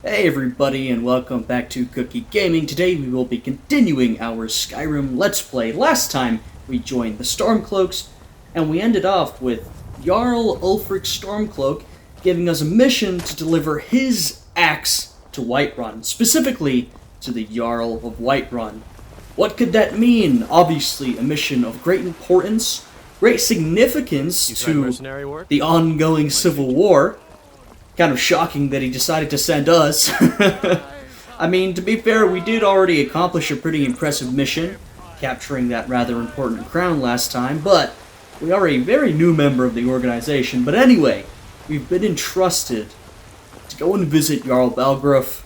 Hey everybody, and welcome back to Cookie Gaming. Today we will be continuing our Skyrim Let's Play. Last time we joined the Stormcloaks, and we ended off with Jarl Ulfric Stormcloak giving us a mission to deliver his axe to Whiterun, specifically to the Jarl of Whiterun. What could that mean? Obviously a mission of great importance, great significance to the ongoing civil war. Kind of shocking that he decided to send us. I mean, to be fair, we did already accomplish a pretty impressive mission, capturing that rather important crown last time, but we are a very new member of the organization. But anyway, we've been entrusted to go and visit Jarl Balgruuf,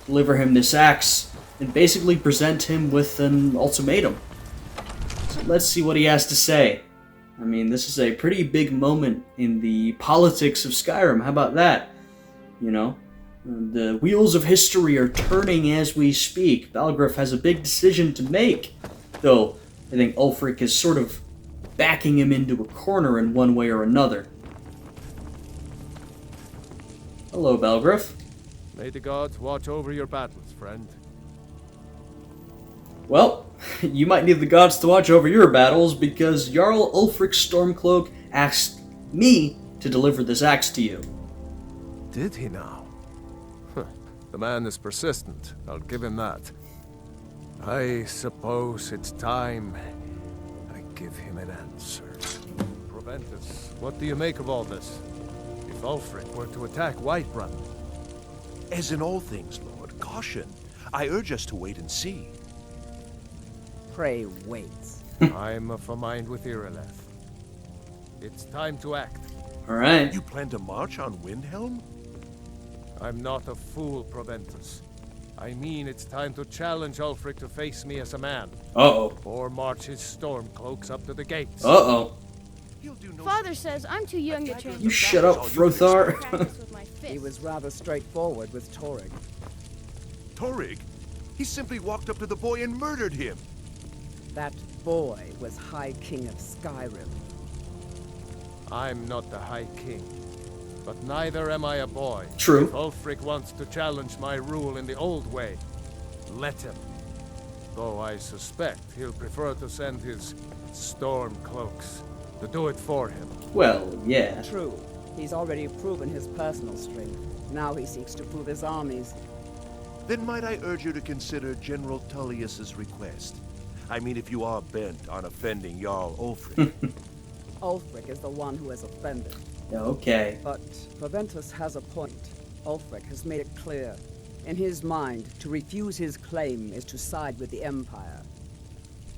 deliver him this axe, and basically present him with an ultimatum. So let's see what he has to say. I mean, this is a pretty big moment in the politics of Skyrim. How about that? You know, the wheels of history are turning as we speak. Balgruuf has a big decision to make, though I think Ulfric is sort of backing him into a corner in one way or another. Hello, Balgruuf. May the gods watch over your battles, friend. Well, you might need the gods to watch over your battles, because Jarl Ulfric Stormcloak asked me to deliver this axe to you. Did he now? The man is persistent, I'll give him that. I suppose it's time I give him an answer. Proventus, what do you make of all this? If Ulfric were to attack Whiterun? As in all things, Lord, caution. I urge us to wait and see. Pray wait. I'm of a mind with Irileth. It's time to act. Alright. You plan to march on Windhelm? I'm not a fool, Proventus. I mean, it's time to challenge Ulfric to face me as a man. Uh-oh. Or march his Stormcloaks up to the gates. Uh-oh. Father says I'm too young to train. You shut up, Frothar. Practice with my He fists. was rather straightforward with Torrig. Torrig? He simply walked up to the boy and murdered him. That boy was High King of Skyrim. I'm not the High King, but neither am I a boy. True. If Ulfric wants to challenge my rule in the old way, let him. Though I suspect he'll prefer to send his Stormcloaks to do it for him. Well, yeah. True, he's already proven his personal strength. Now he seeks to prove his armies. Then might I urge you to consider General Tullius's request? I mean, if you are bent on offending Jarl Ulfric. Ulfric is the one who has offended. Okay. But Proventus has a point. Ulfric has made it clear. In his mind, to refuse his claim is to side with the Empire.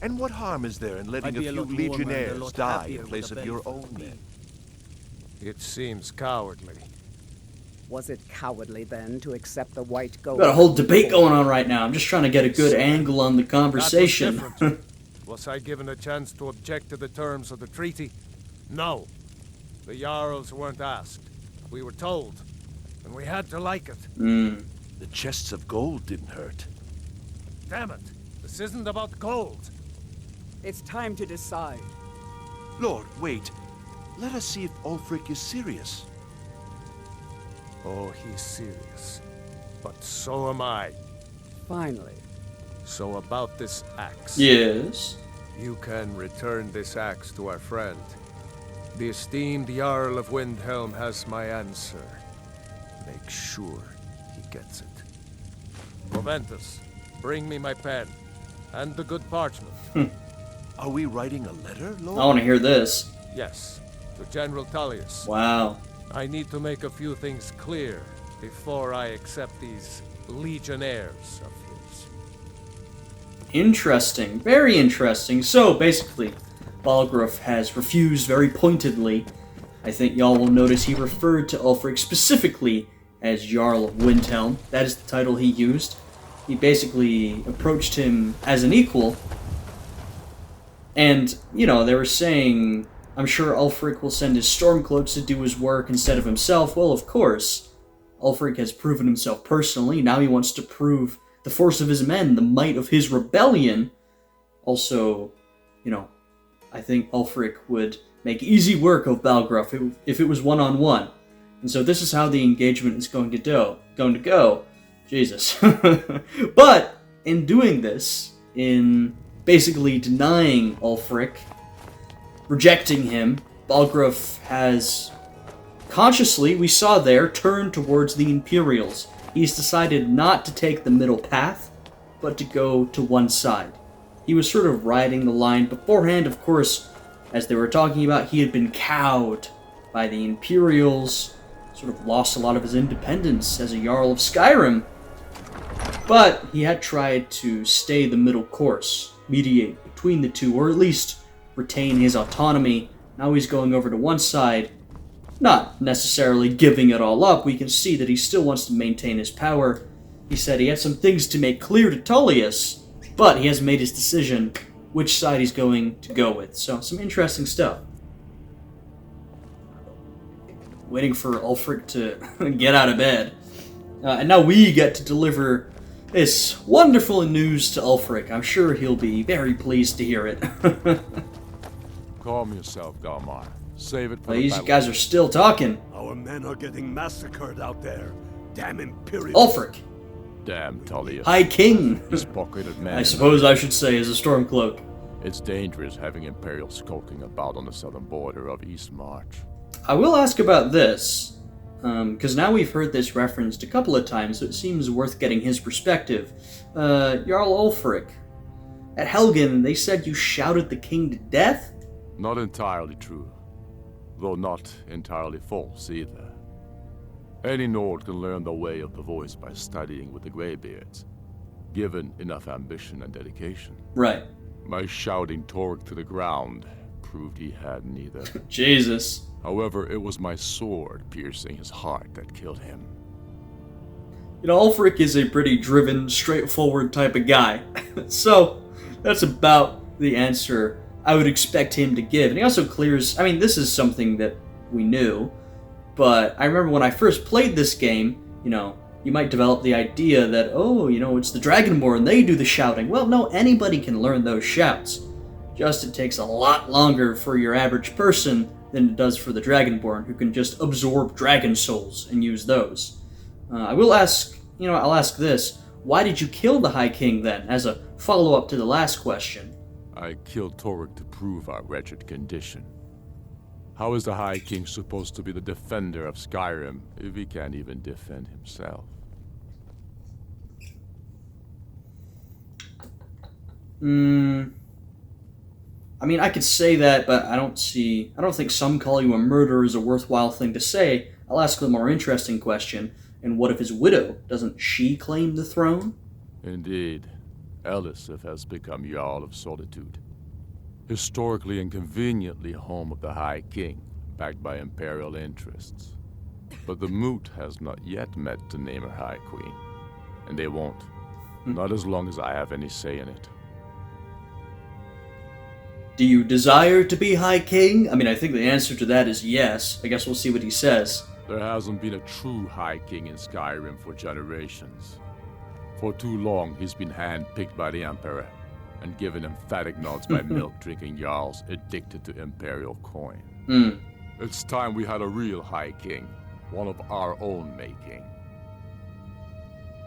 And what harm is there in letting a few legionnaires die in place of your own men? It seems cowardly. Was it cowardly then to accept the white gold? We've got a whole debate going on right now. I'm just trying to get a good angle on the conversation. That was different. Was I given a chance to object to the terms of the treaty? No. The Jarls weren't asked. We were told. And we had to like it. The chests of gold didn't hurt. Damn it. This isn't about gold. It's time to decide. Lord, wait. Let us see if Ulfric is serious. Oh, he's serious. But so am I. Finally. So about this axe. Yes. You can return this axe to our friend. The esteemed Jarl of Windhelm has my answer. Make sure he gets it. Proventus, bring me my pen. And the good parchment. Are we writing a letter, Lord? I want to hear this. Yes, to General Tullius. Wow. I need to make a few things clear before I accept these legionnaires of his. Interesting. Very interesting. So, basically, Balgruuf has refused very pointedly. I think y'all will notice he referred to Ulfric specifically as Jarl of Windhelm. That is the title he used. He basically approached him as an equal. And, you know, they were saying, I'm sure Ulfric will send his Stormcloaks to do his work instead of himself. Well, of course. Ulfric has proven himself personally. Now he wants to prove the force of his men, the might of his rebellion. Also, you know, I think Ulfric would make easy work of Balgruuf if it was one-on-one. And so this is how the engagement is going to go. Jesus. But in doing this, in basically denying Ulfric, rejecting him, Balgruuf has consciously, we saw there, turned towards the Imperials. He's decided not to take the middle path, but to go to one side. He was sort of riding the line beforehand. Of course, as they were talking about, he had been cowed by the Imperials, sort of lost a lot of his independence as a Jarl of Skyrim. But he had tried to stay the middle course, mediate between the two, or at least retain his autonomy. Now he's going over to one side, not necessarily giving it all up. We can see that he still wants to maintain his power. He said he had some things to make clear to Tullius, but he hasn't made his decision which side he's going to go with. So, some interesting stuff. Waiting for Ulfric to get out of bed. And now we get to deliver this wonderful news to Ulfric. I'm sure he'll be very pleased to hear it. Calm yourself, Galmar. Save it for These the guys are still talking. Our men are getting massacred out there. Damn Imperials. Ulfric, Damn Tullius. High King. This pocketed man. I suppose I should say as a Stormcloak. It's dangerous having Imperials skulking about on the southern border of East March. I will ask about this, because now we've heard this referenced a couple of times, so it seems worth getting his perspective. Jarl Ulfric, at Helgen, they said you shouted the king to death? Not entirely true, though not entirely false either. Any Nord can learn the way of the voice by studying with the Greybeards, given enough ambition and dedication. Right. My shouting Torg to the ground proved he had neither. Jesus. However, it was my sword piercing his heart that killed him. You know, Ulfric is a pretty driven, straightforward type of guy. So, that's about the answer I would expect him to give. And he also clears... I mean, this is something that we knew, but I remember when I first played this game, you know, you might develop the idea that, oh, you know, it's the Dragonborn, they do the shouting. Well, no, anybody can learn those shouts. Just it takes a lot longer for your average person than it does for the Dragonborn, who can just absorb dragon souls and use those. I will ask, you know, I'll ask this. Why did you kill the High King then, as a follow-up to the last question? I killed Torg to prove our wretched condition. How is the High King supposed to be the defender of Skyrim if he can't even defend himself? I mean, I could say that, but I don't think some call you a murderer is a worthwhile thing to say. I'll ask the more interesting question. And what if his widow? Doesn't she claim the throne? Indeed. Elisif has become Jarl of Solitude. Historically and conveniently home of the High King, backed by Imperial interests. But the Moot has not yet met to name her High Queen. And they won't. Not as long as I have any say in it. Do you desire to be High King? I mean, I think the answer to that is yes. I guess we'll see what he says. There hasn't been a true High King in Skyrim for generations. For too long, he's been hand-picked by the Emperor, and given emphatic nods by milk-drinking Jarls addicted to Imperial coin. It's time we had a real High King, one of our own making.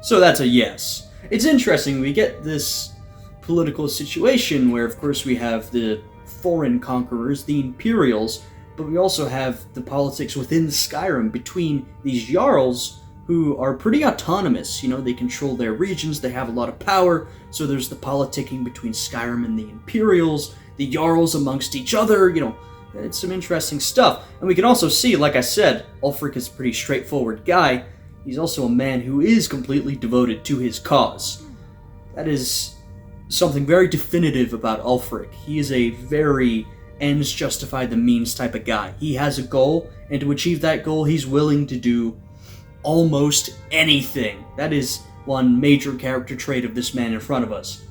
So that's a yes. It's interesting, we get this political situation where, of course, we have the foreign conquerors, the Imperials, but we also have the politics within Skyrim between these Jarls who are pretty autonomous. You know, they control their regions, they have a lot of power, so there's the politicking between Skyrim and the Imperials, the Jarls amongst each other, you know, it's some interesting stuff. And we can also see, like I said, Ulfric is a pretty straightforward guy. He's also a man who is completely devoted to his cause. That is something very definitive about Ulfric. He is a very ends justify the means type of guy. He has a goal, and to achieve that goal, he's willing to do almost anything. That is one major character trait of this man in front of us.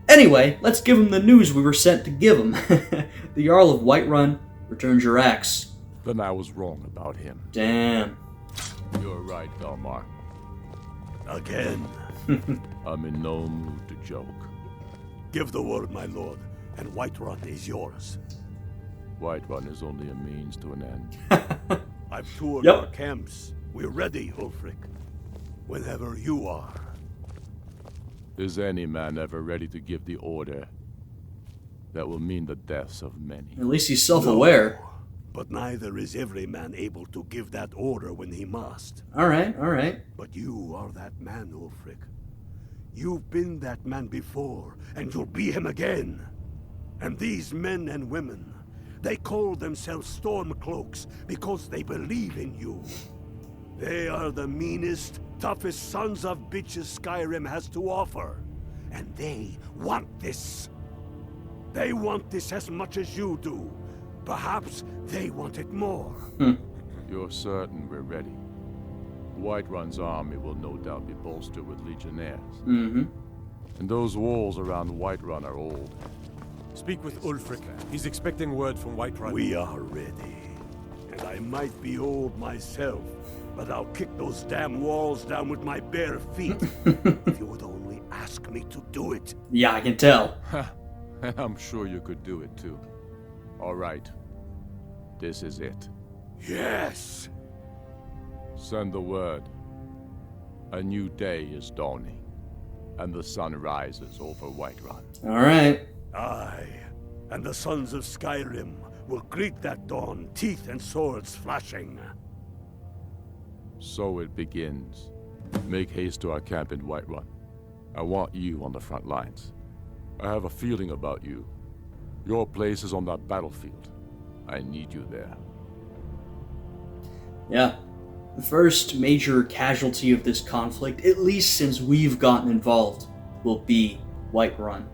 Anyway, let's give him the news we were sent to give him. The Jarl of Whiterun returns your axe. Then I was wrong about him. Damn. You're right, Galmar. Again. I'm in no mood to joke. Give the word, my lord, and Whiterun is yours. Whiterun is only a means to an end. I've toured Yep. our camps. We're ready, Ulfric. Whenever you are. Is any man ever ready to give the order that will mean the deaths of many? At least he's self-aware. No, but neither is every man able to give that order when he must. Alright, alright. But you are that man, Ulfric. You've been that man before, and you'll be him again. And these men and women, they call themselves Stormcloaks because they believe in you. They are the meanest, toughest sons of bitches Skyrim has to offer. And they want this. They want this as much as you do. Perhaps they want it more. You're certain we're ready? Whiterun's army will no doubt be bolstered with legionnaires. Mm-hmm. And those walls around Whiterun are old. Speak with Ulfric. He's expecting word from Whiterun. We are ready. And I might be old myself, but I'll kick those damn walls down with my bare feet. If you would only ask me to do it. Yeah, I can tell. And I'm sure you could do it too. All right. This is it. Yes! Send the word. A new day is dawning, and the sun rises over Whiterun. Alright. I and the sons of Skyrim will greet that dawn, teeth and swords flashing. So it begins. Make haste to our camp in Whiterun. I want you on the front lines. I have a feeling about you. Your place is on that battlefield. I need you there. Yeah. The first major casualty of this conflict, at least since we've gotten involved, will be Whiterun.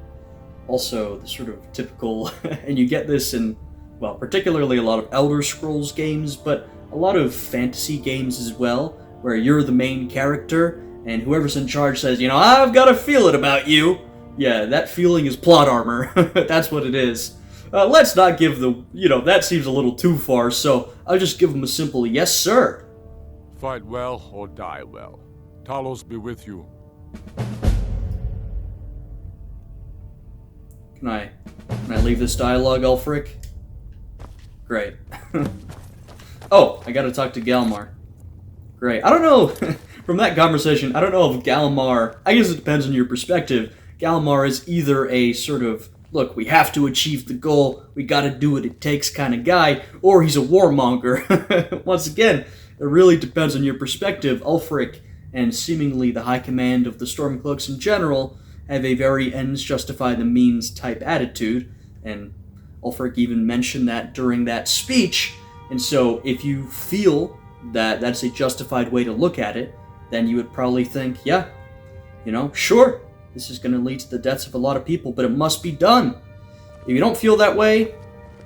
Also, the sort of typical, and you get this in, well, particularly a lot of Elder Scrolls games, but a lot of fantasy games as well, where you're the main character, and whoever's in charge says, you know, I've got a feeling about you. Yeah, that feeling is plot armor. That's what it is. Let's not give the, that seems a little too far, so I'll just give them a simple yes, sir. Fight well or die well. Talos be with you. Can I leave this dialogue, Ulfric? Great. Oh, I gotta talk to Galmar. Great. I don't know, from that conversation, I don't know if Galmar, I guess it depends on your perspective. Galmar is either a sort of, look, we have to achieve the goal, we gotta do what it takes kind of guy, or he's a warmonger. Once again, it really depends on your perspective. Ulfric, and seemingly the high command of the Stormcloaks in general, have a very ends justify the means type attitude, and Ulfric even mentioned that during that speech, and so if you feel that that's a justified way to look at it, then you would probably think, yeah, sure, this is going to lead to the deaths of a lot of people, but it must be done. If you don't feel that way,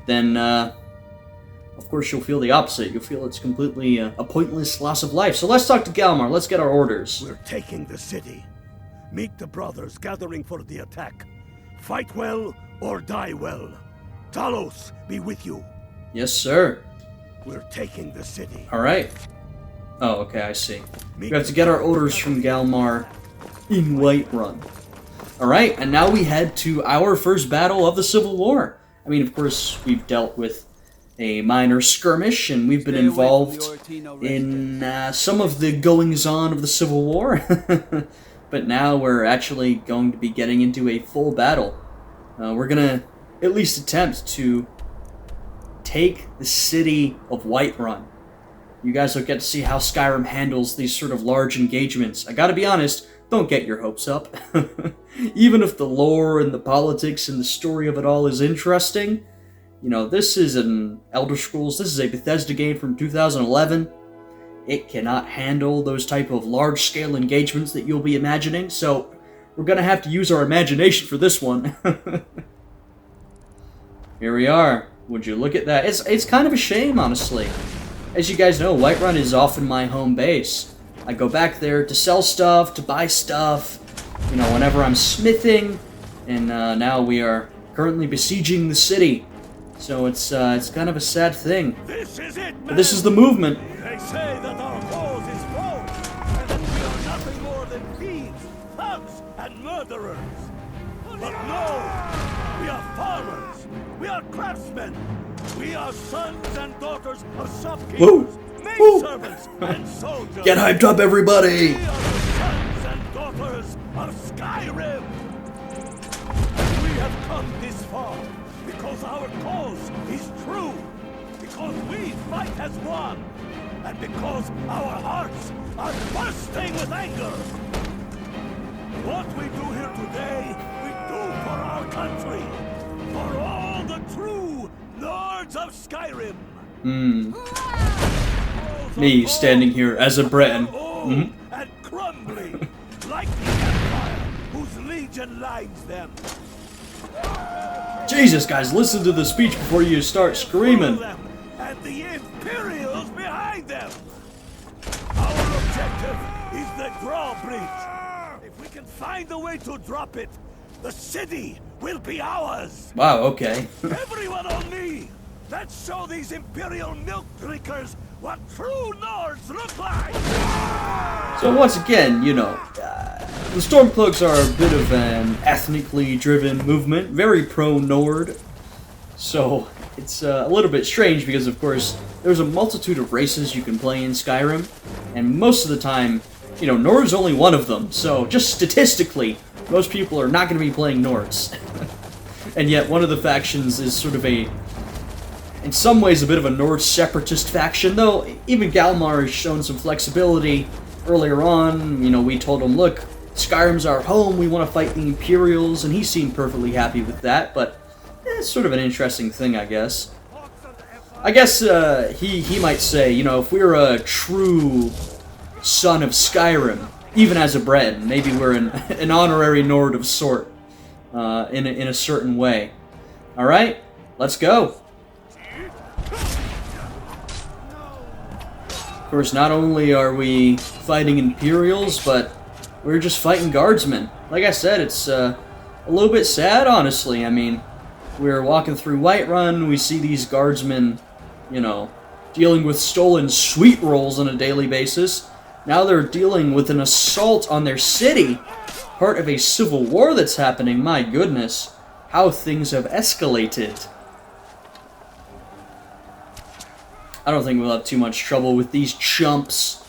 then, of course, you'll feel the opposite. You'll feel it's completely a pointless loss of life. So let's talk to Galmar. Let's get our orders. We're taking the city. Meet the brothers gathering for the attack. Fight well or die well. Talos be with you. Yes, sir. We're taking the city. All right. Oh, okay, I see. We have to get our orders from Galmar in Whiterun. All right, and now we head to our first battle of the Civil War. I mean, of course, we've dealt with a minor skirmish, and we've been involved in some of the goings-on of the Civil War. But now we're actually going to be getting into a full battle. We're going to at least attempt to take the city of Whiterun. You guys will get to see how Skyrim handles these sort of large engagements. I gotta be honest, don't get your hopes up. Even if the lore and the politics and the story of it all is interesting, this is an Elder Scrolls, this is a Bethesda game from 2011. It cannot handle those type of large-scale engagements that you'll be imagining, so we're gonna have to use our imagination for this one. Here we are. Would you look at that? It's kind of a shame, honestly. As you guys know, Whiterun is often my home base. I go back there to sell stuff, to buy stuff, whenever I'm smithing, and now we are currently besieging the city. So it's kind of a sad thing. This is it, man. But this is the movement. They say that our cause is wrong, and that we are nothing more than thieves, thugs, and murderers. But no, we are farmers, we are craftsmen, we are sons and daughters of shopkeepers, maidservants, and soldiers. Get hyped up, everybody! We are the daughters of Skyrim! We have come this far because our cause is true, because we fight as one, and because our hearts are bursting with anger. What we do here today, we do for our country, for all the true lords of Skyrim. Me standing here as a Breton. And crumbling like the Empire whose legion lines them. Jesus, guys, listen to the speech before you start screaming. Them and the Imperials behind them. Our objective is the drawbridge. If we can find a way to drop it, the city will be ours. Wow, okay. Everyone on me! Let's show these Imperial milk drinkers what true Nords look like! So once again, you know, the Stormcloaks are a bit of an ethnically driven movement, very pro-Nord. So it's a little bit strange because, of course, there's a multitude of races you can play in Skyrim, and most of the time, you know, Nord is only one of them. So just statistically, most people are not going to be playing Nords. And yet one of the factions is sort of in some ways a bit of a Nord separatist faction, though even Galmar has shown some flexibility earlier on. You know, we told him, look, Skyrim's our home, we want to fight the Imperials, and he seemed perfectly happy with that, but it's sort of an interesting thing, I guess. I guess he might say, you know, if we're a true son of Skyrim, even as a Breton, maybe we're an honorary Nord of sort, in a certain way. Alright, let's go. Of course, not only are we fighting Imperials, but we're just fighting Guardsmen. Like I said, it's a little bit sad, honestly. I mean, we're walking through Whiterun, we see these Guardsmen, you know, dealing with stolen sweet rolls on a daily basis. Now they're dealing with an assault on their city, part of a civil war that's happening. My goodness, how things have escalated. I don't think we'll have too much trouble with these chumps.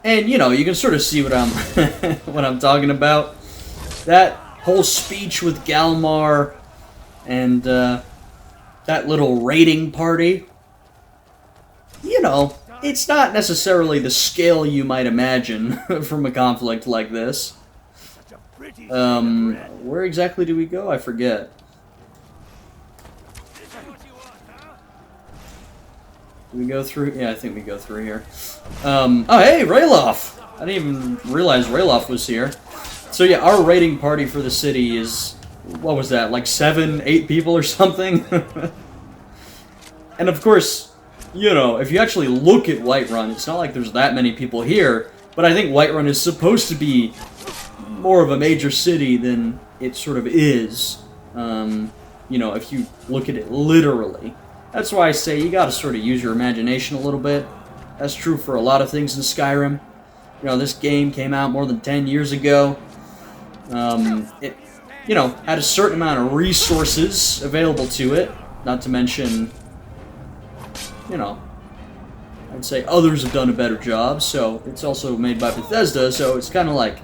And, you know, you can sort of see what I'm what I'm talking about. That whole speech with Galmar and that little raiding party. You know, it's not necessarily the scale you might imagine from a conflict like this. Where exactly do we go? I forget. Do we go through? Yeah, I think we go through here. Oh, hey, Rayloff! I didn't even realize Rayloff was here. So yeah, our raiding party for the city is, what was that, like 7, 8 people or something? And of course, you know, if you actually look at Whiterun, it's not like there's that many people here, but I think Whiterun is supposed to be more of a major city than it sort of is. You know, if you look at it literally. That's why I say you gotta sort of use your imagination a little bit. That's true for a lot of things in Skyrim. You know, this game came out more than 10 years ago. It, you know, had a certain amount of resources available to it. Not to mention, you know, I'd say others have done a better job. So it's also made by Bethesda, so it's kind of like,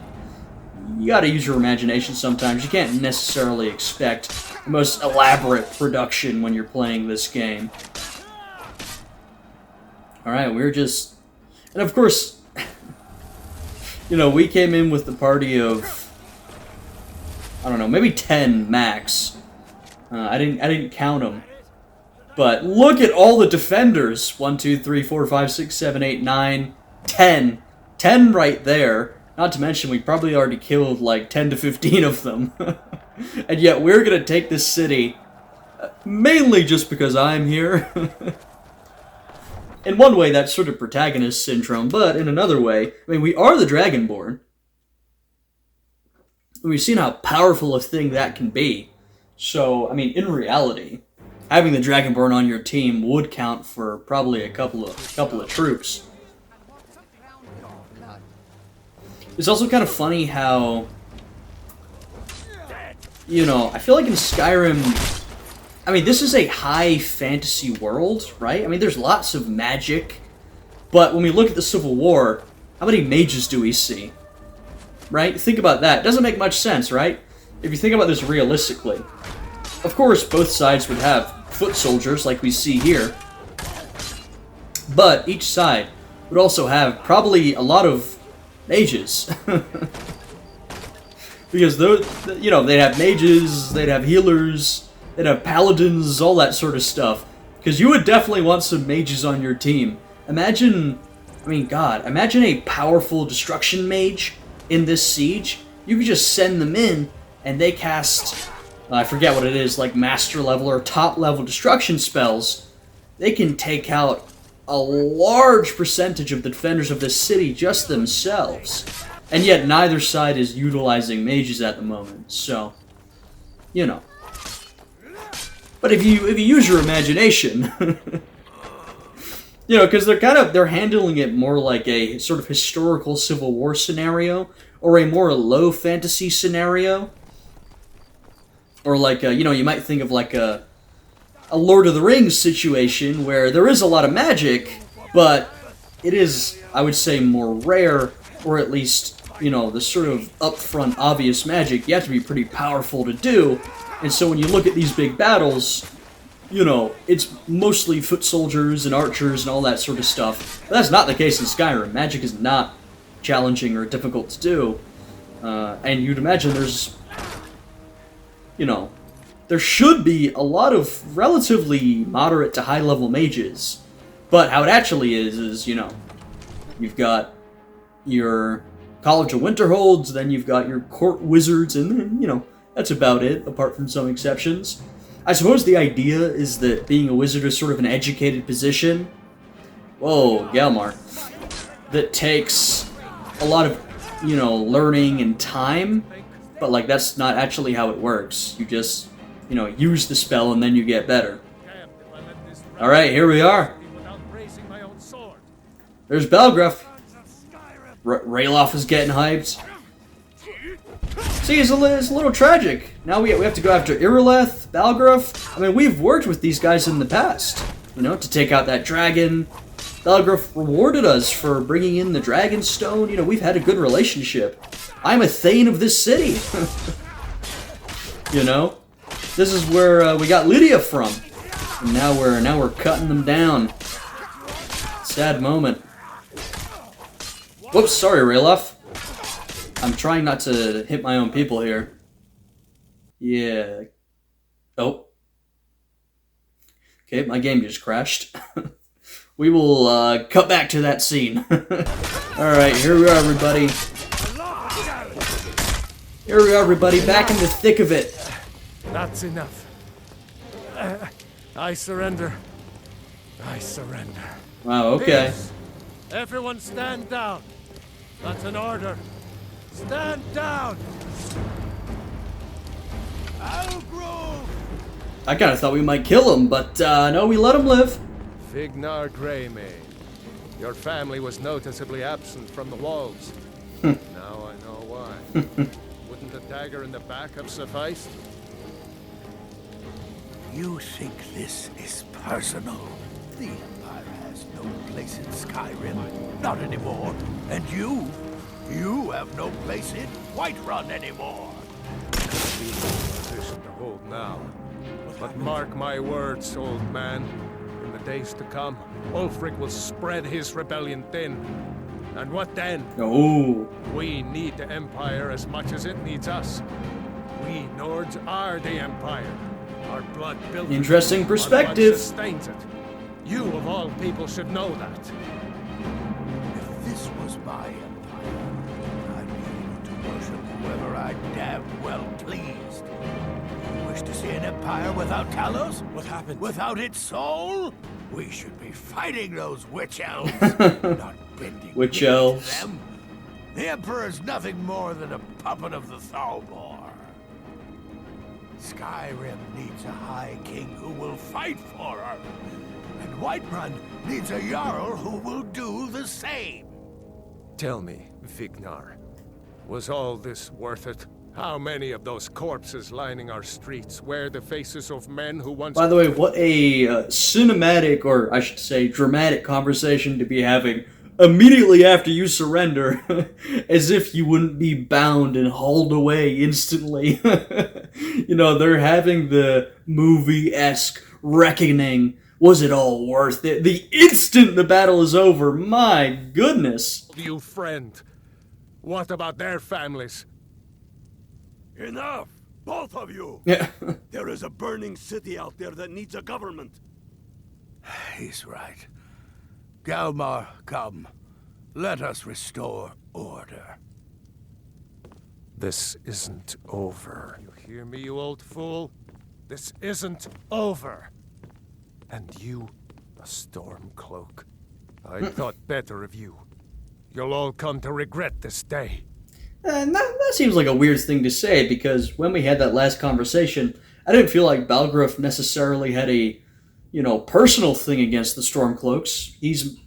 you gotta use your imagination sometimes. You can't necessarily expect the most elaborate production when you're playing this game. Alright, we're just... And of course, you know, we came in with the party of, I don't know, maybe 10 max. I didn't count them. But look at all the defenders. 1, 2, 3, 4, 5, 6, 7, 8, 9, 10. 10 right there. Not to mention, we probably already killed like 10 to 15 of them. And yet we're gonna take this city, mainly just because I'm here. In one way, that's sort of protagonist syndrome, but in another way, I mean, we are the Dragonborn. And we've seen how powerful a thing that can be. So, I mean, in reality, having the Dragonborn on your team would count for probably a couple of troops. It's also kind of funny how, you know, I feel like in Skyrim, I mean, this is a high fantasy world, right? I mean, there's lots of magic, but when we look at the Civil War, how many mages do we see? right? Think about that. It doesn't make much sense, right? If you think about this realistically. Of course, both sides would have foot soldiers, like we see here. But each side would also have probably a lot of mages. Because those, you know, they'd have mages, they'd have healers, they'd have paladins, all that sort of stuff. Because you would definitely want some mages on your team. Imagine, I mean, God, imagine a powerful destruction mage in this siege. You could just send them in, and they cast, I forget what it is, like master level or top level destruction spells. They can take out a large percentage of the defenders of this city just themselves. And yet neither side is utilizing mages at the moment, so, you know. But if you use your imagination, you know, because they're handling it more like a sort of historical Civil War scenario, or a more low fantasy scenario, or like you know, you might think of like a Lord of the Rings situation where there is a lot of magic, but it is, I would say, more rare, or at least, you know, the sort of upfront obvious magic you have to be pretty powerful to do. And so when you look at these big battles, you know, it's mostly foot soldiers and archers and all that sort of stuff. But that's not the case in Skyrim. Magic is not challenging or difficult to do. And you'd imagine there's, you know, there should be a lot of relatively moderate to high level mages. But how it actually is, you know, you've got your College of Winterholds, then you've got your court wizards, and then, you know, that's about it, apart from some exceptions. I suppose the idea is that being a wizard is sort of an educated position. Whoa, Galmar. That takes a lot of, you know, learning and time, but, like, that's not actually how it works. You just, you know, use the spell and then you get better. Alright, here we are. There's Belgruff. Rayloff is getting hyped. See, it's a little tragic. Now we have to go after Irileth, Balgruff. I mean, we've worked with these guys in the past, you know, to take out that dragon. Balgruff rewarded us for bringing in the dragon stone. You know, we've had a good relationship. I'm a Thane of this city. You know, this is where we got Lydia from, and now we're cutting them down. Sad moment. Whoops, sorry, Rayloff. I'm trying not to hit my own people here. Yeah. Oh. Okay, my game just crashed. We will cut back to that scene. Alright, here we are, everybody. Here we are, everybody, back in the thick of it. That's enough. I surrender. I surrender. Wow, okay. Peace. Everyone stand down. That's an order. Stand down! I kind of thought we might kill him, but no, we let him live. Vignar Greymane, your family was noticeably absent from the walls. Now I know why. Wouldn't a dagger in the back have sufficed? You think this is personal? The Empire has no place in Skyrim. Not anymore. And you have no place in Whiterun anymore. Be in a position to hold now. But mark my words, old man. In the days to come, Ulfric will spread his rebellion thin. And what then? Oh. We need the Empire as much as it needs us. We Nords are the Empire. Our blood built Interesting it. perspective. Our blood sustains it. You, of all people, should know that. If this was my empire, I'd be able to worship whoever I damn well pleased. You wish to see an empire without Talos? What happened? Without its soul? We should be fighting those witch elves, not bending Witch knee to elves. them. The Emperor is nothing more than a puppet of the Thalmor. Skyrim needs a High King who will fight for her. And Whiterun needs a Jarl who will do the same. Tell me, Vignar, was all this worth it? How many of those corpses lining our streets wear the faces of men who once... By the way, what a cinematic, or I should say dramatic conversation to be having. immediately after you surrender, as if you wouldn't be bound and hauled away instantly. They're having the movie-esque reckoning. Was it all worth it? The instant the battle is over, my goodness. You friend. What about their families? Enough! Both of you! Yeah. There is a burning city out there that needs a government. He's right. Galmar, come. Let us restore order. This isn't over. You hear me, you old fool? This isn't over. And you, a Stormcloak. I thought better of you. You'll all come to regret this day. And that seems like a weird thing to say, because when we had that last conversation, I didn't feel like Balgruuf necessarily had a, personal thing against the Stormcloaks. He's,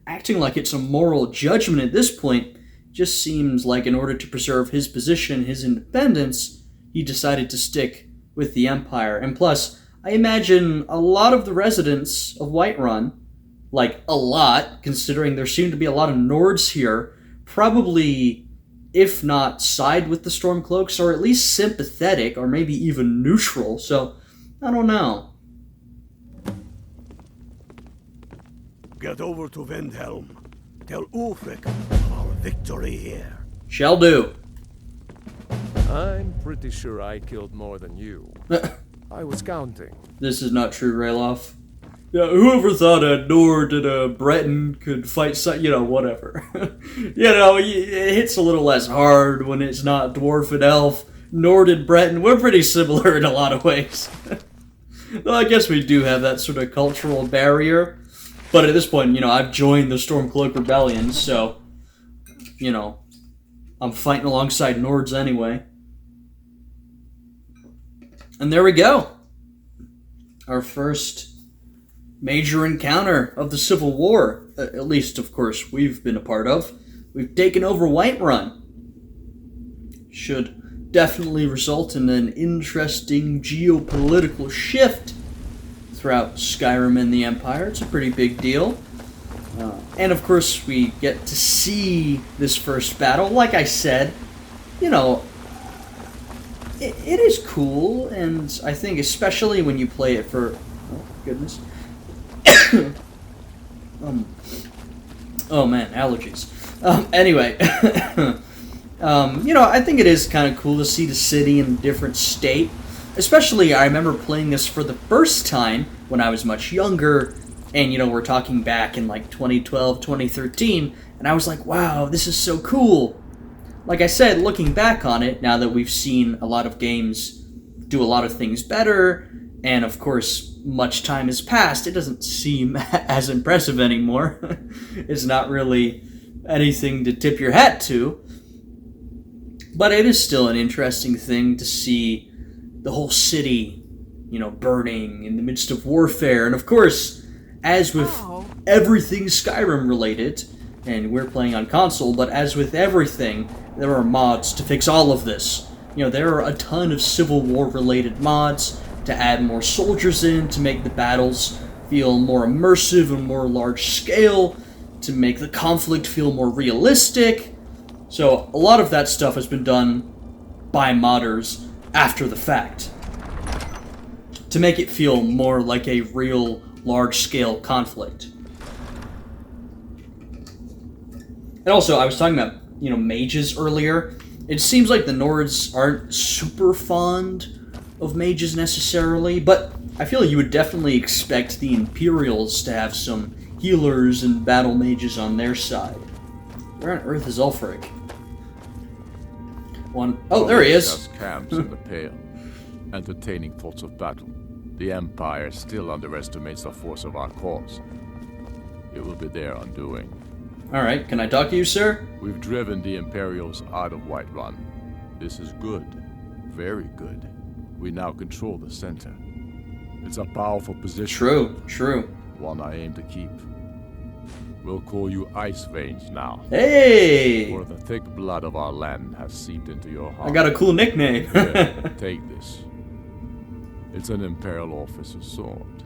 acting like it's a moral judgment at this point. Just seems like in order to preserve his position, his independence, he decided to stick with the Empire. And plus, I imagine a lot of the residents of Whiterun, like a lot, considering there seem to be a lot of Nords here, probably, if not side with the Stormcloaks, or at least sympathetic, or maybe even neutral. So, I don't know. Get over to Windhelm. Tell Ulfric of our victory here. Shall do. I'm pretty sure I killed more than you. I was counting. This is not true, Rayloff. Yeah, whoever thought a Nord and a Breton could fight, whatever. It hits a little less hard when it's not dwarf and elf. Nord and Breton, we're pretty similar in a lot of ways. Though I guess we do have that sort of cultural barrier. But at this point, I've joined the Stormcloak Rebellion, so, I'm fighting alongside Nords anyway. And there we go. Our first major encounter of the Civil War, at least, of course, we've been a part of. We've taken over Whiterun. Should definitely result in an interesting geopolitical shift throughout Skyrim and the Empire. It's a pretty big deal. And of course, we get to see this first battle. Like I said, it is cool, and I think especially when you play it for... Oh, goodness. Oh man, allergies. Anyway, I think it is kind of cool to see the city in a different state. Especially, I remember playing this for the first time when I was much younger, and, we're talking back in, 2012, 2013, and I was like, wow, this is so cool. Like I said, looking back on it, now that we've seen a lot of games do a lot of things better, and, of course, much time has passed, it doesn't seem as impressive anymore. It's not really anything to tip your hat to. But it is still an interesting thing to see the whole city, burning in the midst of warfare. And of course, as with everything Skyrim related, and we're playing on console, but as with everything, there are mods to fix all of this. There are a ton of Civil War related mods to add more soldiers in, to make the battles feel more immersive and more large scale, to make the conflict feel more realistic. So a lot of that stuff has been done by modders after the fact, to make it feel more like a real large-scale conflict. And also, I was talking about, mages earlier. It seems like the Nords aren't super fond of mages necessarily, but I feel like you would definitely expect the Imperials to have some healers and battle mages on their side. Where on earth is Ulfric? Oh, there he is. Has camps in the Pale, entertaining thoughts of battle. The Empire still underestimates the force of our cause. It will be their undoing. Alright, can I talk to you, sir? We've driven the Imperials out of Whiterun. This is good. Very good. We now control the center. It's a powerful position. True. One I aim to keep. We'll call you Ice Veins now. Hey! For the thick blood of our land has seeped into your heart. I got a cool nickname. Here, take this. It's an Imperial officer's sword.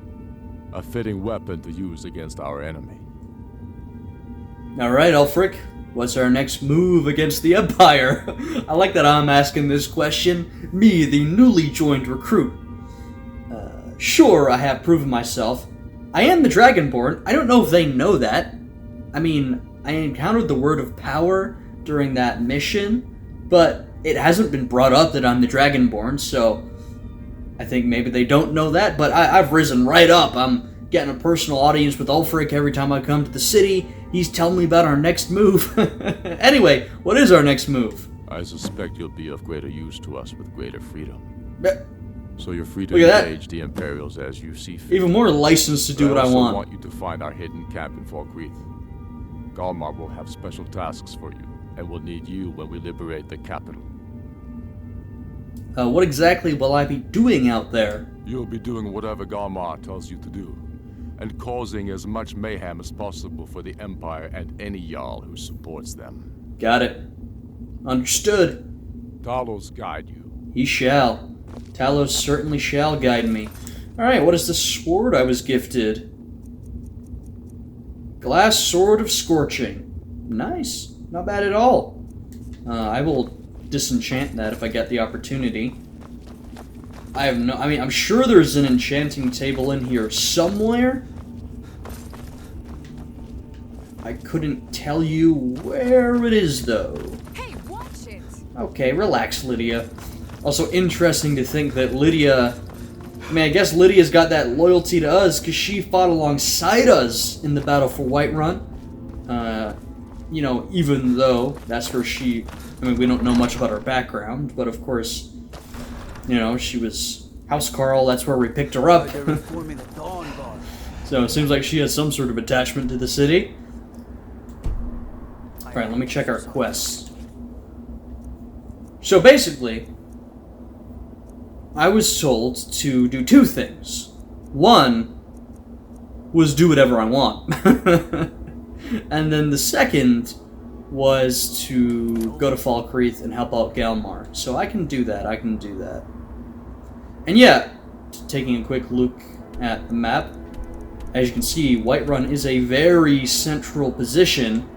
A fitting weapon to use against our enemy. Alright, Ulfric, what's our next move against the Empire? I like that I'm asking this question. Me, the newly joined recruit. Sure, I have proven myself. I am the Dragonborn. I don't know if they know that. I mean, I encountered the word of power during that mission, but it hasn't been brought up that I'm the Dragonborn, so I think maybe they don't know that, but I've risen right up. I'm getting a personal audience with Ulfric every time I come to the city. He's telling me about our next move. Anyway, what is our next move? I suspect you'll be of greater use to us with greater freedom. But So you're free to Look at that. engage the Imperials as you see fit. even more license to do what I also want. want you to find our hidden camp in Falkreath. Galmar will have special tasks for you, and will need you when we liberate the capital. What exactly will I be doing out there? You'll be doing whatever Galmar tells you to do, and causing as much mayhem as possible for the Empire and any Jarl who supports them. Got it. Understood. Talos guide you. He shall. Talos certainly shall guide me. Alright, what is the sword I was gifted? Glass Sword of Scorching. Nice. Not bad at all. I will disenchant that if I get the opportunity. I'm sure there's an enchanting table in here somewhere. I couldn't tell you where it is, though. Hey, watch it! Okay, relax, Lydia. Also interesting to think that Lydia... I guess Lydia's got that loyalty to us because she fought alongside us in the battle for Whiterun. You know, even though that's where she... we don't know much about her background, but of course, you know, she was Housecarl, that's where we picked her up. So it seems like she has some sort of attachment to the city. Alright, let me check our quests. So basically, I was told to do two things. One was do whatever I want. And then the second was to go to Falkreath and help out Galmar. So I can do that, And yeah, taking a quick look at the map, as you can see, Whiterun is a very central position.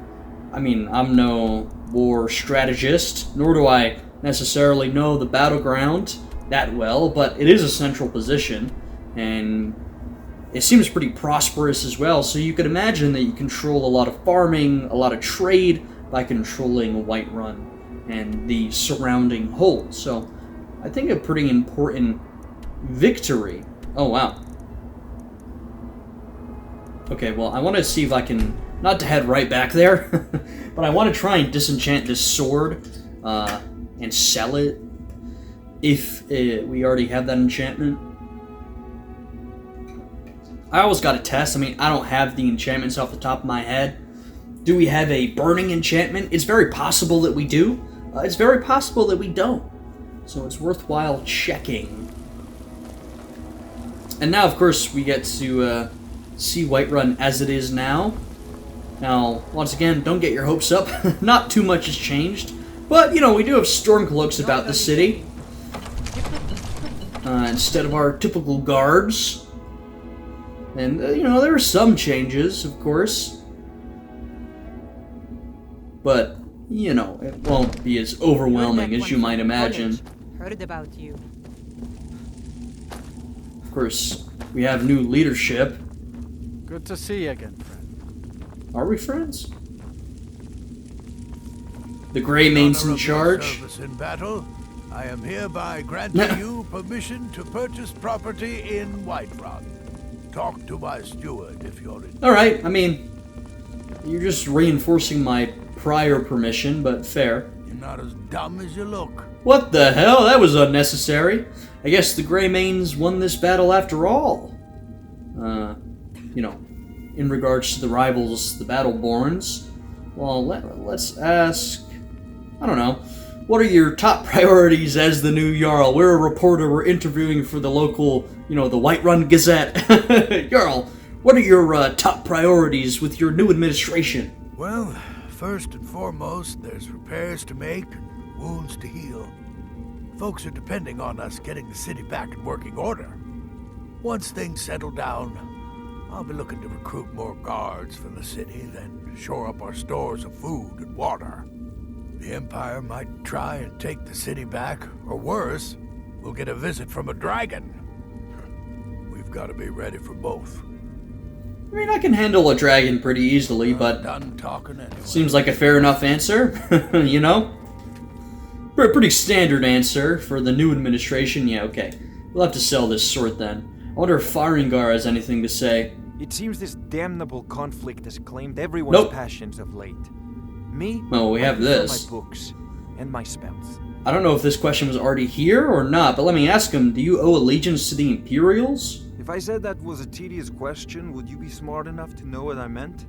I'm no war strategist, nor do I necessarily know the battleground that well, but it is a central position, and it seems pretty prosperous as well, so you could imagine that you control a lot of farming, a lot of trade, by controlling Whiterun and the surrounding hold. So, I think a pretty important victory. Oh, wow. Okay, well, I want to see if I can... Not to head right back there, but I want to try and disenchant this sword and sell it if we already have that enchantment. I always got to test. I don't have the enchantments off the top of my head. Do we have a burning enchantment? It's very possible that we do. It's very possible that we don't. So it's worthwhile checking. And now, of course, we get to see Whiterun as it is now. Now, once again, don't get your hopes up. Not too much has changed. But, you know, we do have Stormcloaks about the city. Instead of our typical guards. And, you know, there are some changes, of course. But, you know, it won't be as overwhelming as you might imagine. Heard about you. Of course, we have new leadership. Good to see you again, friend. Are we friends? The Grey Main's in charge. Service in battle, I am hereby granting you permission to purchase property in Whiterun. Talk to my steward if you're in. Alright, you're just reinforcing my prior permission, but fair. You're not as dumb as you look. What the hell? That was unnecessary. I guess the Grey Mains won this battle after all. You know, in regards to the rivals, the Battleborns. Well, let's ask... I don't know. What are your top priorities as the new Jarl? We're a reporter. We're interviewing for the local, you know, the Whiterun Gazette. Jarl, what are your top priorities with your new administration? Well, first and foremost, there's repairs to make and wounds to heal. Folks are depending on us getting the city back in working order. Once things settle down, I'll be looking to recruit more guards for the city, then shore up our stores of food and water. The Empire might try and take the city back, or worse, we'll get a visit from a dragon. We've got to be ready for both. I mean, I can handle a dragon pretty easily, but Done talking anyway. seems like a fair enough answer, you know? Pretty standard answer for the new administration. Yeah, okay. We'll have to sell this sword then. I wonder if Faringar has anything to say. It seems this damnable conflict has claimed everyone's Nope. passions of late. Me? Well, we have I prefer this. my books and my spells. I don't know if this question was already here or not, but let me ask him, do you owe allegiance to the Imperials? If I said that was a tedious question, would you be smart enough to know what I meant?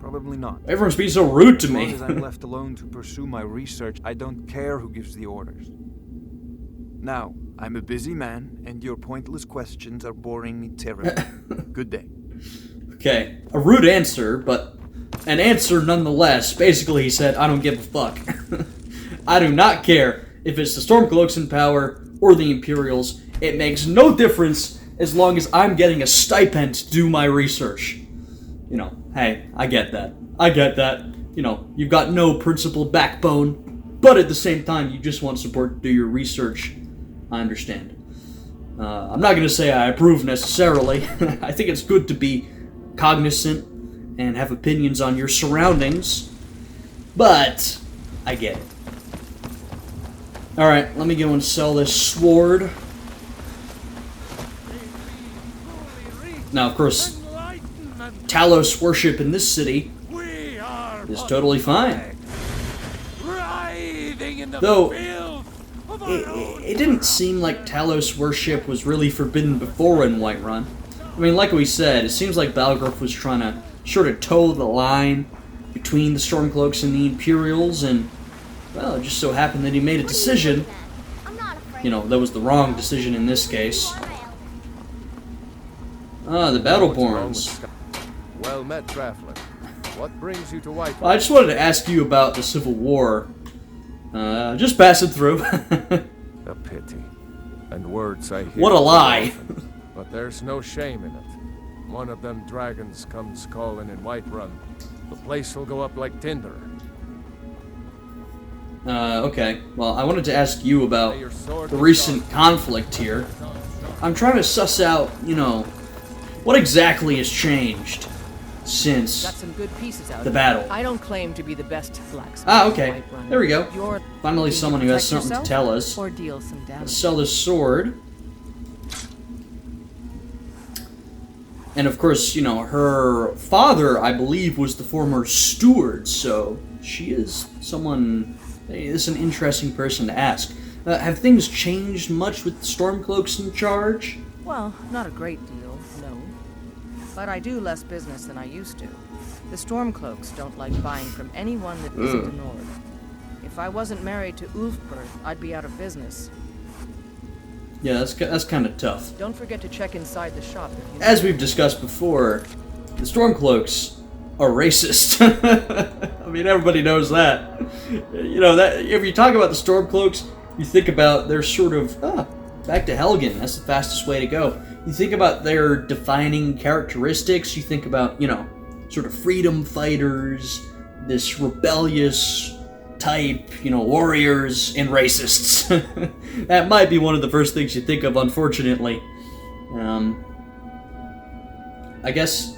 Probably not. Everyone's being so rude to As long me. as I'm left alone to pursue my research, I don't care who gives the orders. Now, I'm a busy man, and your pointless questions are boring me terribly. Good day. Okay, a rude answer, but an answer nonetheless. Basically, he said, I don't give a fuck. I do not care if it's the Stormcloaks in power or the Imperials. It makes no difference as long as I'm getting a stipend to do my research. You know, hey, I get that. I get that. You know, you've got no principled backbone, but at the same time, you just want support to do your research. I understand. I'm not going to say I approve necessarily. I think it's good to be cognizant and have opinions on your surroundings, but I get it. Alright, let me go and sell this sword. Now, of course, Talos worship in this city is totally fine. Though, it didn't seem like Talos worship was really forbidden before in Whiterun. I mean, like we said, it seems like Balgruuf was trying to sort of toe the line between the Stormcloaks and the Imperials, and, well, it just so happened that he made a decision. You know, that was the wrong decision in this case. Ah, the Battleborns. Well met, traveler. What brings you to Whiterun? Well, I just wanted to ask you about the Civil War. Just pass it through. A pity. And words I hear. What a lie. often, but there's no shame in it. One of them dragons comes calling in Whiterun. The place will go up like tinder. Okay. Well, I wanted to ask you about the recent conflict here. I'm trying to suss out, you know, what exactly has changed since Got some good pieces out the of it. battle. I don't claim to be the best blacksmith. Ah, okay. in Whiterun. There we go. You're Finally looking to someone who has protect something to yourself tell us. or deal some Let's damage. sell this sword. And of course, you know, her father, I believe, was the former steward, so she is someone... This is an interesting person to ask. Have things changed much with the Stormcloaks in charge? Well, not a great deal, no. But I do less business than I used to. The Stormcloaks don't like buying from anyone that isn't a Nord. If I wasn't married to Ulfbert, I'd be out of business. Yeah, that's kind of tough. Don't forget to check inside the shop if you... As we've discussed before, the Stormcloaks are racist. I mean, everybody knows that. You know, that if you talk about the Stormcloaks, you think about their sort of, back to Helgen, that's the fastest way to go. You think about their defining characteristics, you think about, you know, sort of freedom fighters, this rebellious type, you know, warriors, and racists. That might be one of the first things you think of, unfortunately. I guess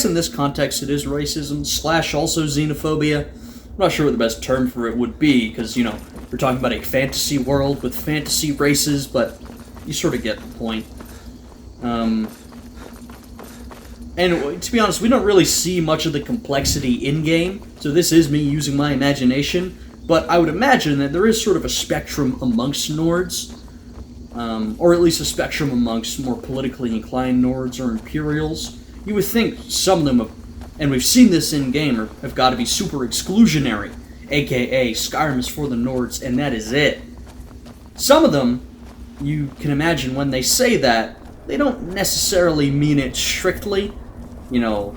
in this context it is racism / also xenophobia. I'm not sure what the best term for it would be, because, you know, we're talking about a fantasy world with fantasy races, but you sort of get the point. And to be honest, we don't really see much of the complexity in-game, so this is me using my imagination, but I would imagine that there is sort of a spectrum amongst Nords, or at least a spectrum amongst more politically inclined Nords or Imperials. You would think some of them, and we've seen this in-game, have got to be super exclusionary, aka Skyrim is for the Nords, and that is it. Some of them, you can imagine when they say that, they don't necessarily mean it strictly. You know,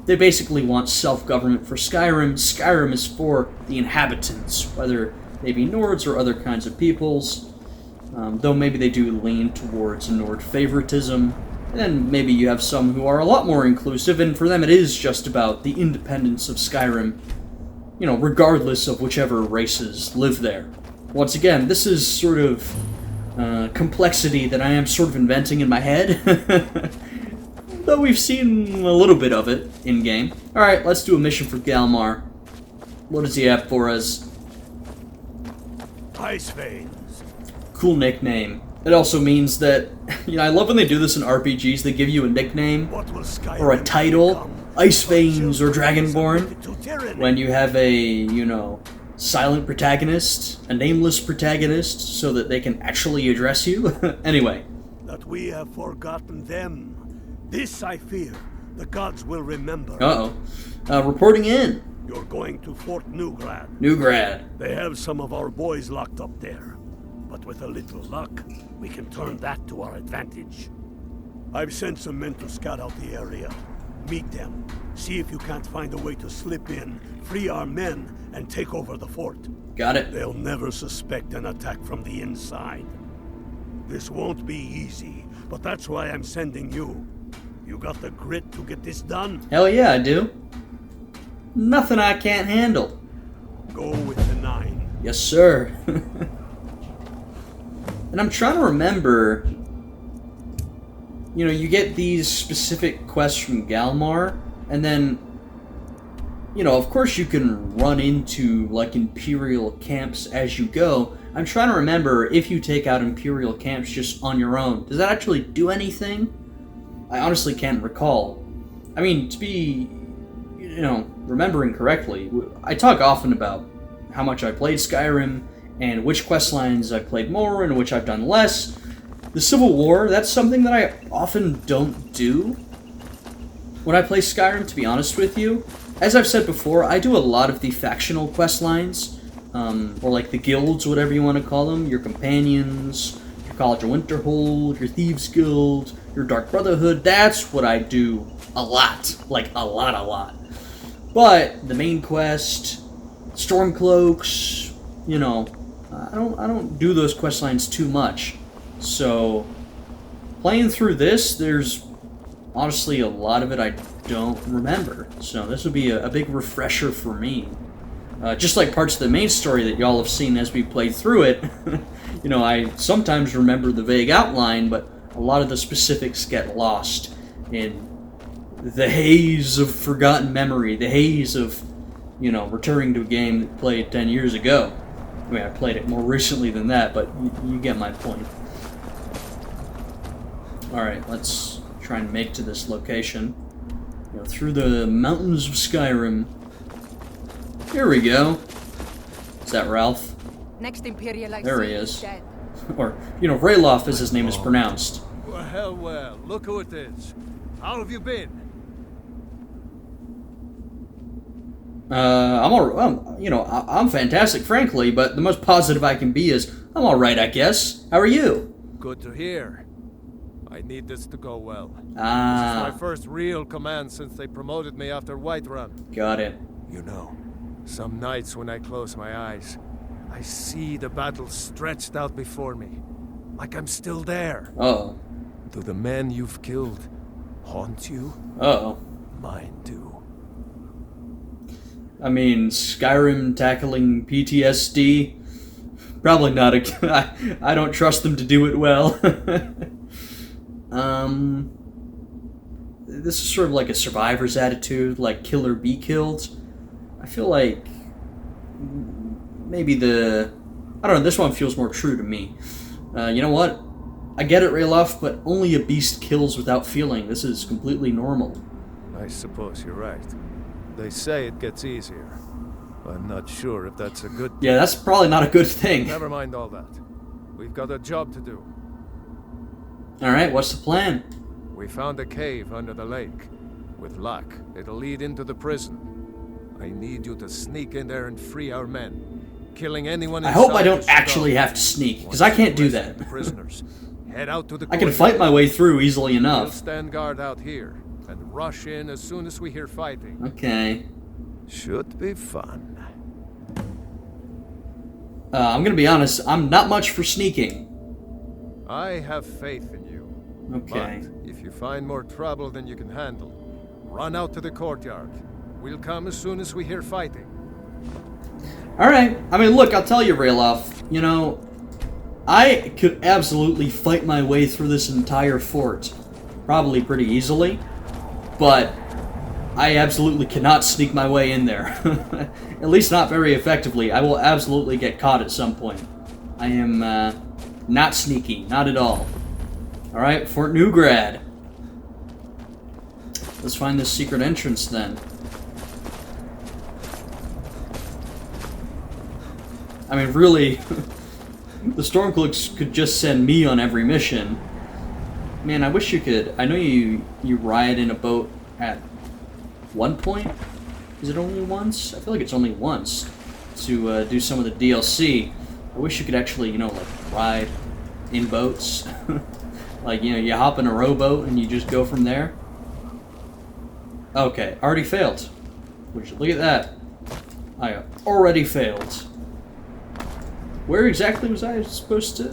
they basically want self-government for Skyrim. Skyrim is for the inhabitants, whether they be Nords or other kinds of peoples. Though maybe they do lean towards Nord favoritism. And then maybe you have some who are a lot more inclusive, and for them it is just about the independence of Skyrim, you know, regardless of whichever races live there. Once again, this is sort of complexity that I am sort of inventing in my head, though we've seen a little bit of it in-game. Alright, let's do a mission for Galmar. What does he have for us? Ice Veins. Cool nickname. It also means that, you know, I love when they do this in RPGs, they give you a nickname or a title, Ice Veins or Dragonborn, when you have a, you know, silent protagonist, a nameless protagonist, so that they can actually address you. Anyway. That we have forgotten them. This I fear, the gods will remember. Uh-oh. Reporting in. You're going to Fort Newgrad. Newgrad. They have some of our boys locked up there. But with a little luck, we can turn that to our advantage. I've sent some men to scout out the area. Meet them. See if you can't find a way to slip in, free our men, and take over the fort. Got it. They'll never suspect an attack from the inside. This won't be easy, but that's why I'm sending you. You got the grit to get this done? Hell yeah, I do. Nothing I can't handle. Go with the 9. Yes, sir. And I'm trying to remember, you know, you get these specific quests from Galmar, and then, you know, of course you can run into, like, Imperial camps as you go. I'm trying to remember if you take out Imperial camps just on your own. Does that actually do anything? I honestly can't recall. I mean, to be, you know, remembering correctly, I talk often about how much I played Skyrim, and which quest lines I've played more and which I've done less. The Civil War, that's something that I often don't do when I play Skyrim, to be honest with you. As I've said before, I do a lot of the factional quest lines, or like the guilds, whatever you want to call them, your companions, your College of Winterhold, your Thieves Guild, your Dark Brotherhood. That's what I do a lot, like a lot. But the main quest, Stormcloaks, you know, I don't do those quest lines too much. So playing through this, there's honestly a lot of it I don't remember. So this would be a big refresher for me. Just like parts of the main story that y'all have seen as we played through it, you know, I sometimes remember the vague outline, but a lot of the specifics get lost in the haze of forgotten memory, the haze of, you know, returning to a game that played 10 years ago. I mean, I played it more recently than that, but you get my point. Alright, let's try and make to this location. You know, through the mountains of Skyrim. Here we go. Is that Ralph? Next Imperial there he is. Or, you know, Ralof as his name is pronounced. Well, look who it is. How have you been? I'm fantastic, frankly, but the most positive I can be is, I'm alright, I guess. How are you? Good to hear. I need this to go well. This is Ah. my first real command since they promoted me after Whiterun. Got it. You know, some nights when I close my eyes, I see the battle stretched out before me, like I'm still there. Uh-oh. Do the men you've killed haunt you? Uh-oh. Mine do. I mean, Skyrim tackling PTSD? Probably not a... I don't trust them to do it well. This is sort of like a survivor's attitude, like kill or be killed. I feel like maybe I don't know, this one feels more true to me. You know what? I get it, Ralof, but only a beast kills without feeling. This is completely normal. I suppose you're right. They say it gets easier. I'm not sure if that's a good thing. Yeah, that's probably not a good thing. Never mind all that. We've got a job to do. Alright, what's the plan? We found a cave under the lake. With luck, it'll lead into the prison. I need you to sneak in there and free our men. Killing anyone I inside hope I don't is actually done. have to sneak, because I can't do that. Prisoners, head out to the I can courtyard. fight my way through easily We'll enough. stand guard out here and rush in as soon as we hear fighting. Okay. Should be fun. I'm gonna be honest, I'm not much for sneaking. I have faith in you. Okay. But if you find more trouble than you can handle, run out to the courtyard. We'll come as soon as we hear fighting. Alright. I mean, look, I'll tell you, Rayloff. You know, I could absolutely fight my way through this entire fort. Probably pretty easily. But I absolutely cannot sneak my way in there. At least not very effectively. I will absolutely get caught at some point. I am not sneaky. Not at all. Alright, Fort Newgrad. Let's find this secret entrance then. I mean, really, the Stormcloaks could just send me on every mission. Man, I wish you could. I know you ride in a boat at one point. Is it only once? I feel like it's only once to do some of the DLC. I wish you could actually, you know, like ride in boats. Like, you know, you hop in a rowboat and you just go from there. Okay, already failed. Look at that. I already failed. Where exactly was I supposed to...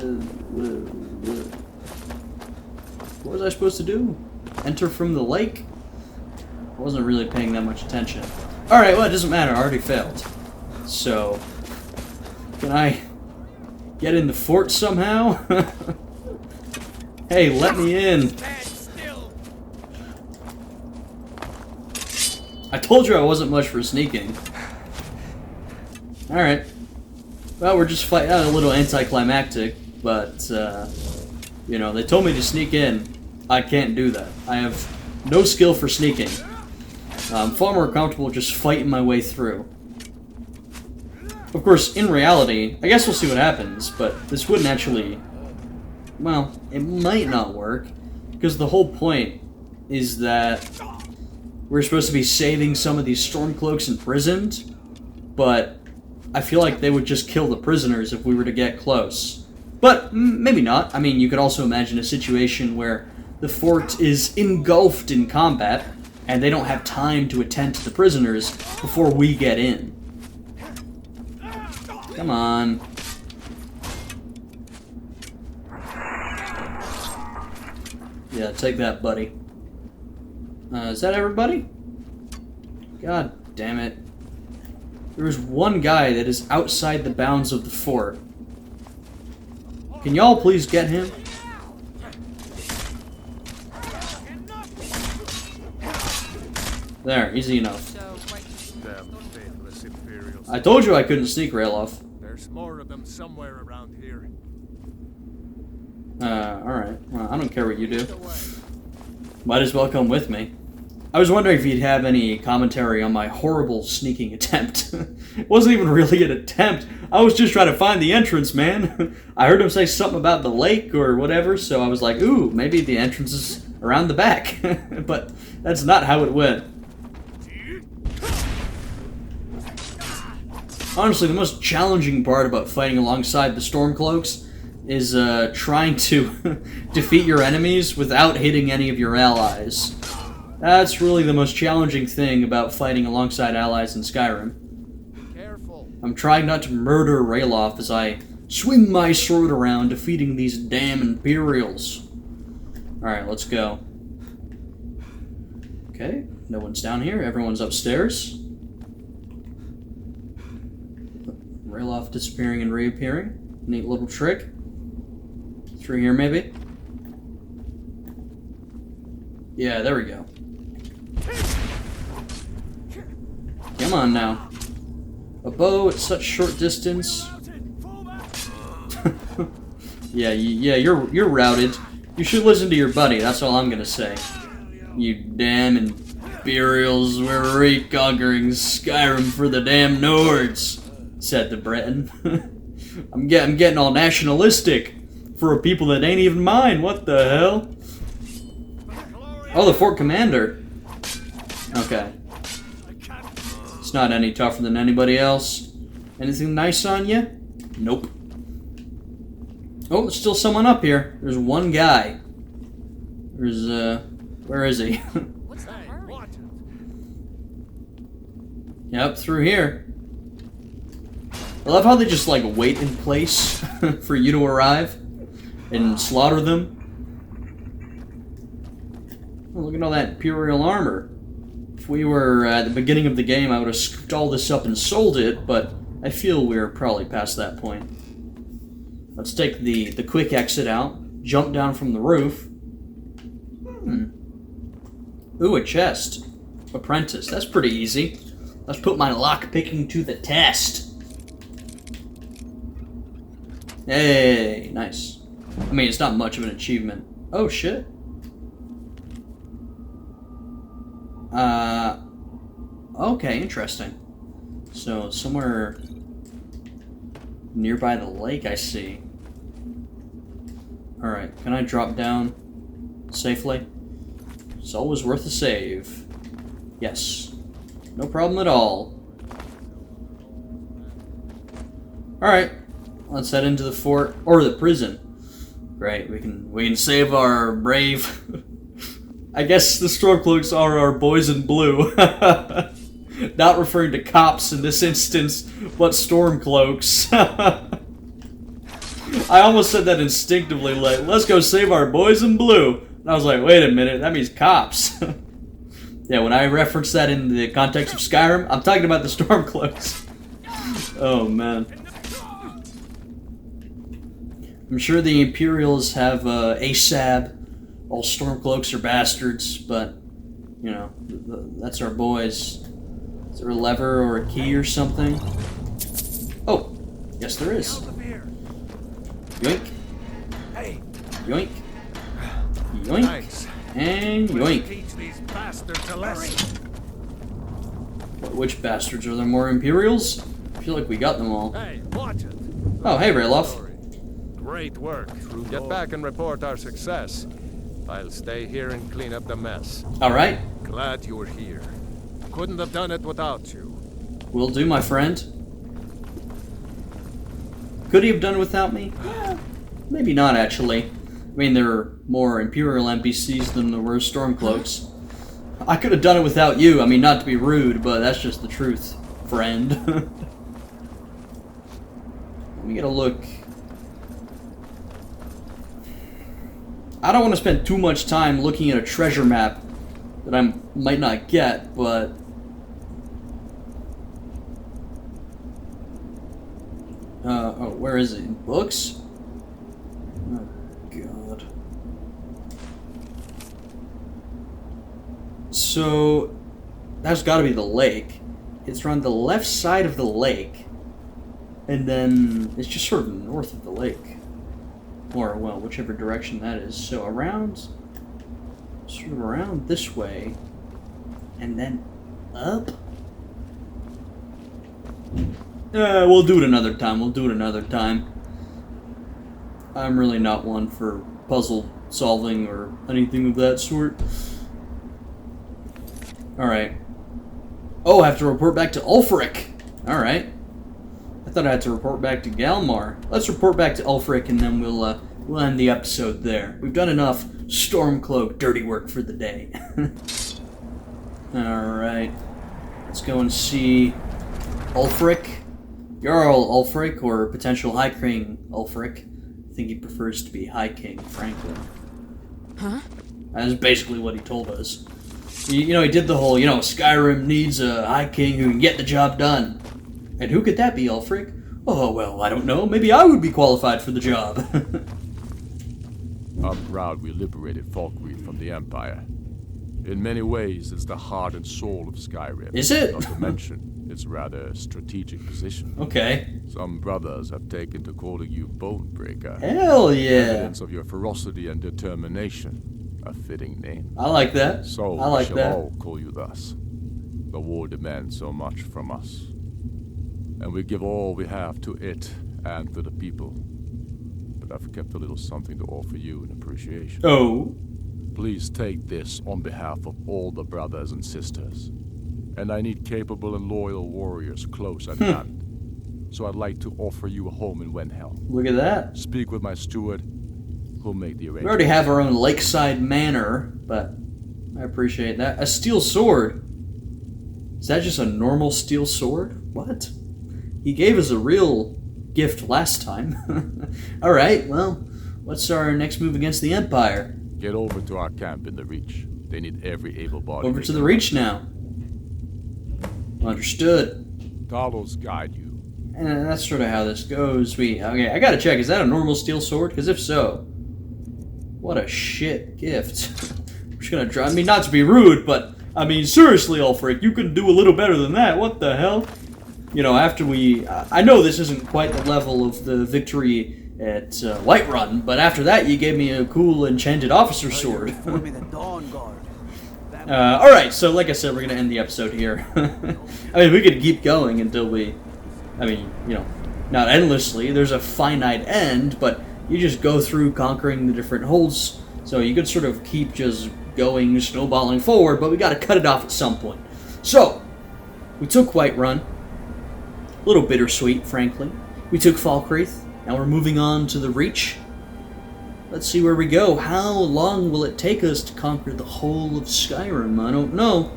What was I supposed to do? Enter from the lake? I wasn't really paying that much attention. Alright, well, it doesn't matter. I already failed. So... Can I get in the fort somehow? Hey, let me in. I told you I wasn't much for sneaking. Alright. Well, we're just fighting a little anticlimactic, but, you know, they told me to sneak in. I can't do that. I have no skill for sneaking. I'm far more comfortable just fighting my way through. Of course, in reality, I guess we'll see what happens, but this wouldn't actually... Well, it might not work, because the whole point is that we're supposed to be saving some of these Stormcloaks imprisoned, but I feel like they would just kill the prisoners if we were to get close. But maybe not. I mean, you could also imagine a situation where the fort is engulfed in combat, and they don't have time to attend to the prisoners before we get in. Come on. Yeah, take that, buddy. Is that everybody? God damn it. There is one guy that is outside the bounds of the fort. Can y'all please get him? There, easy enough. I told you I couldn't sneak, Rayloff. There's more of them somewhere around here. Alright. Well, I don't care what you do. Might as well come with me. I was wondering if you'd have any commentary on my horrible sneaking attempt. It wasn't even really an attempt. I was just trying to find the entrance, man. I heard him say something about the lake or whatever, so I was like, ooh, maybe the entrance is around the back. But that's not how it went. Honestly, the most challenging part about fighting alongside the Stormcloaks is trying to defeat your enemies without hitting any of your allies. That's really the most challenging thing about fighting alongside allies in Skyrim. I'm trying not to murder Rayloff as I swing my sword around defeating these damn Imperials. Alright, let's go. Okay, no one's down here. Everyone's upstairs. Rayloff disappearing and reappearing. Neat little trick. Through here, maybe? Yeah, there we go. Come on now. A bow at such short distance. Yeah, you're routed. You should listen to your buddy, that's all I'm gonna say. You damn Imperials, we're reconquering Skyrim for the damn Nords, said the Breton. I'm getting all nationalistic for a people that ain't even mine, what the hell? Oh, the fort commander. Okay. It's not any tougher than anybody else. Anything nice on you? Nope. Oh, there's still someone up here. There's one guy. There's, where is he? What's the hurry? Yep, through here. I love how they just, like, wait in place for you to arrive and slaughter them. Oh, look at all that Imperial armor. If we were at the beginning of the game, I would have scooped all this up and sold it, but I feel we're probably past that point. Let's take the quick exit out, jump down from the roof. Ooh, a chest. Apprentice, that's pretty easy. Let's put my lock-picking to the test. Hey, nice. I mean, it's not much of an achievement. Oh, shit. Okay, interesting. So, somewhere nearby the lake, I see. Alright, can I drop down safely? It's always worth a save. Yes. No problem at all. Alright, let's head into the fort, or the prison. Great, we can save our brave... I guess the Stormcloaks are our boys in blue. Not referring to cops in this instance, but Stormcloaks. I almost said that instinctively, like, let's go save our boys in blue. And I was like, wait a minute, that means cops. Yeah, when I reference that in the context of Skyrim, I'm talking about the Stormcloaks. Oh, man. I'm sure the Imperials have ASAB. All Stormcloaks are bastards, but, you know, that's our boys. Is there a lever or a key or something? Oh, yes there is. Yoink. Yoink. Yoink. And yoink. Which bastards? Are there more Imperials? I feel like we got them all. Oh, hey, Rayloff. Great work. Get back and report our success. I'll stay here and clean up the mess. Alright. Glad you were here. Couldn't have done it without you. Will do, my friend. Could he have done it without me? Yeah, maybe not, actually. I mean, there are more Imperial NPCs than there were Stormcloaks. I could have done it without you. I mean, not to be rude, but that's just the truth, friend. Let me get a look. I don't want to spend too much time looking at a treasure map that I might not get, but... oh, where is it? Books? Oh, God. So, that's gotta be the lake. It's around the left side of the lake, and then it's just sort of north of the lake. Or, well, whichever direction that is. So around, sort of around this way, and then up? We'll do it another time, I'm really not one for puzzle solving or anything of that sort. Alright. Oh, I have to report back to Ulfric! Alright. I thought I had to report back to Galmar. Let's report back to Ulfric and then we'll end the episode there. We've done enough Stormcloak dirty work for the day. Alright. Let's go and see Ulfric. Jarl Ulfric, or potential High King Ulfric. I think he prefers to be High King, frankly. Huh? That's basically what he told us. You know, he did the whole, you know, Skyrim needs a High King who can get the job done. And who could that be, Ulfric? Oh, well, I don't know. Maybe I would be qualified for the job. I'm proud we liberated Falkreath from the Empire. In many ways, it's the heart and soul of Skyrim. Is it? Not to mention, its rather strategic position. Okay. Some brothers have taken to calling you Bonebreaker. Hell yeah. Evidence of your ferocity and determination. A fitting name. I like that. So I like we shall that. all call you thus. The war demands so much from us. And we give all we have to it and to the people. But I've kept a little something to offer you in appreciation. Oh. Please take this on behalf of all the brothers and sisters. And I need capable and loyal warriors close at hand. So I'd like to offer you a home in Wenhelm. Look at that. Speak with my steward, who'll make the arrangements. We already have our own lakeside manor, but I appreciate that. A steel sword? Is that just a normal steel sword? What? He gave us a real gift last time. Alright, well, what's our next move against the Empire? Get over to our camp in the Reach. They need every able-bodied. Over to the Reach now. Understood. Talos guide you. And that's sort of how this goes. Okay, I gotta check, is that a normal steel sword? Because if so, what a shit gift. I'm just gonna try, I mean, not to be rude, but, I mean, seriously, Ulfric, you could do a little better than that. What the hell? You know, after I know this isn't quite the level of the victory at Whiterun, but after that, you gave me a cool enchanted officer sword. Alright, so like I said, we're gonna end the episode here. I mean, we could keep going until we... I mean, you know, not endlessly. There's a finite end, but you just go through conquering the different holds. So you could sort of keep just going, snowballing forward, but we gotta cut it off at some point. So, we took Whiterun. A little bittersweet, frankly. We took Falkreath. Now we're moving on to the Reach. Let's see where we go. How long will it take us to conquer the whole of Skyrim? I don't know.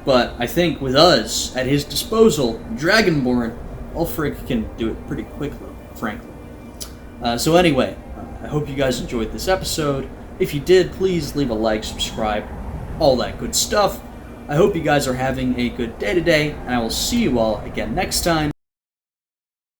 But I think with us at his disposal, Dragonborn, Ulfric can do it pretty quickly, frankly. So anyway, I hope you guys enjoyed this episode. If you did, please leave a like, subscribe, all that good stuff. I hope you guys are having a good day today, and I will see you all again next time.